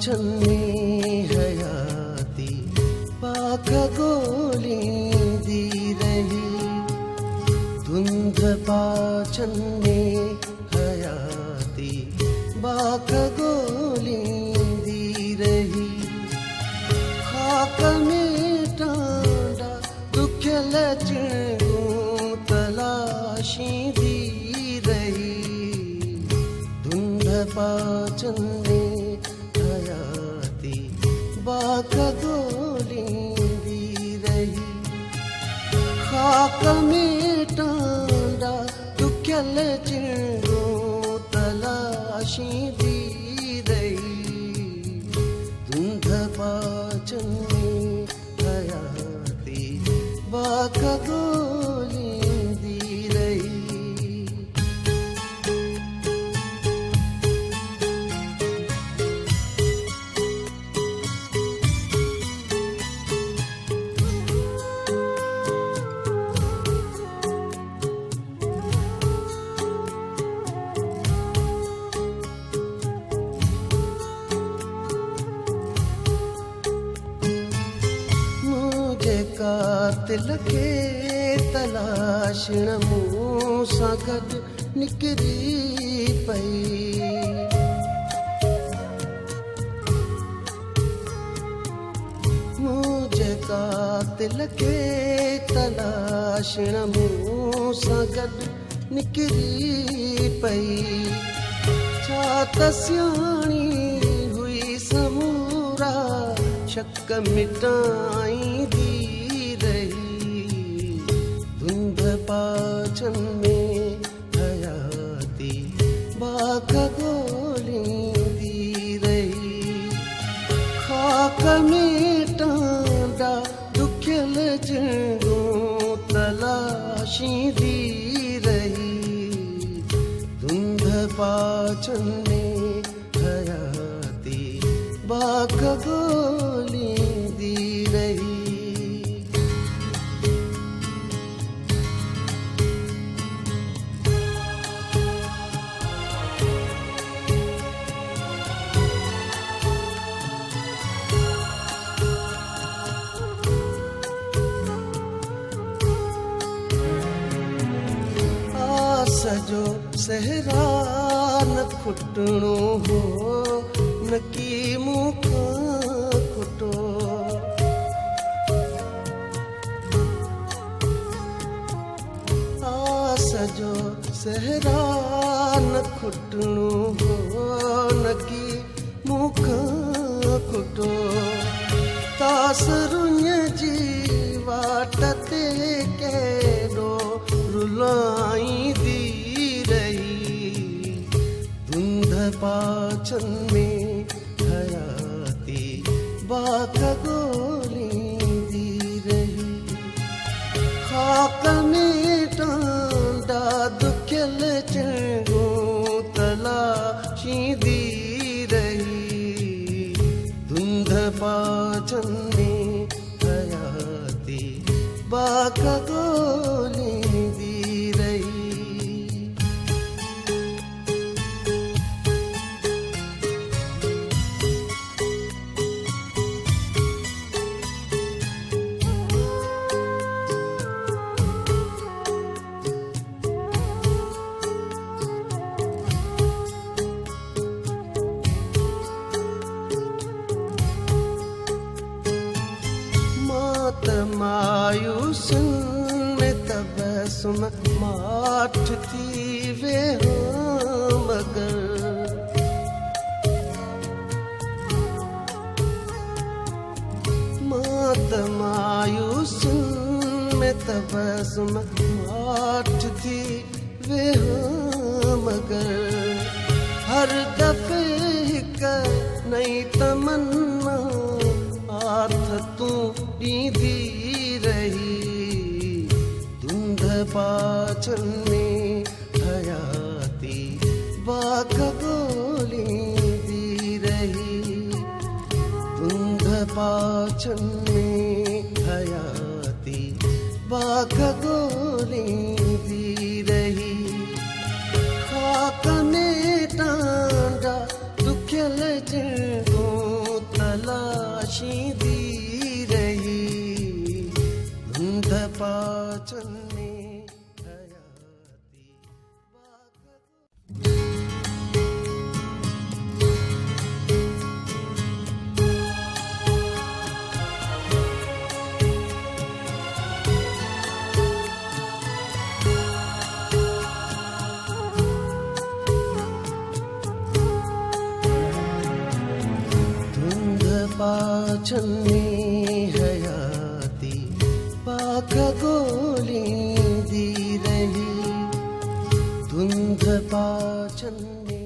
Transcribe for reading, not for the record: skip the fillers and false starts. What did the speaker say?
पाचन्ने हयाती पाख गोलिंदी रही धुंध पाचन्ने हयाती पाख गोलिंदी रही खाक में टांडा दुख्यल चिणगूं तलाशी दी रही धुंध पाचन्ने हयाती बाक गोलिंदी रही खाक में टांडा दुख्यल चिणगूं तलाशी दी रही धुंध पाचन्ने हयाती बाक गोलिंदी रही कातिल खे तलाशण मूं सां गॾु निकिरी पई मुंहिंजे कातिल खे तलाशण मूं सां गॾु निकिरी पई छा त सियाणी हुई समूरा शक मिटाईंदी धुंध पाचन्ने हयाती बाक गोलिंदी रही खाक में टांडा दुख्यल चिणगूं तलाशींदी रही धुंध पाचन्ने हयाती बाक गोलिंदी रही सजो सहरा न खुटणो हो न की मूंखां खुटो सजो सहरा न खुटणो हो न की मूंखां खुटो तासरुञ जी वाट ते केॾो रुलाईंदी पाचन्ने हयाती बाक गोलिंदी रही खाक में टांडा दुख्यल चिणगूं तलाशींदी रही धुंध पाचन्ने हयाती बाक गोलिंदी रही मायूसन में तबसुम माठ थी वे मगर मात मायूसन में तबसुम माठ थी वे मगर हर दफ़े हिक नई तमन्ना आर्थ तूं ॾींदी रही धुंध पाचन्ने हयाती बाक गोलिंदी रही धुंध पाचन्ने हयाती बाक गोलिंदी रही खाक में टांडा दुख्यल चिणगूं पाचन में हयाती पाख गोली दी रही धुंध पाचन में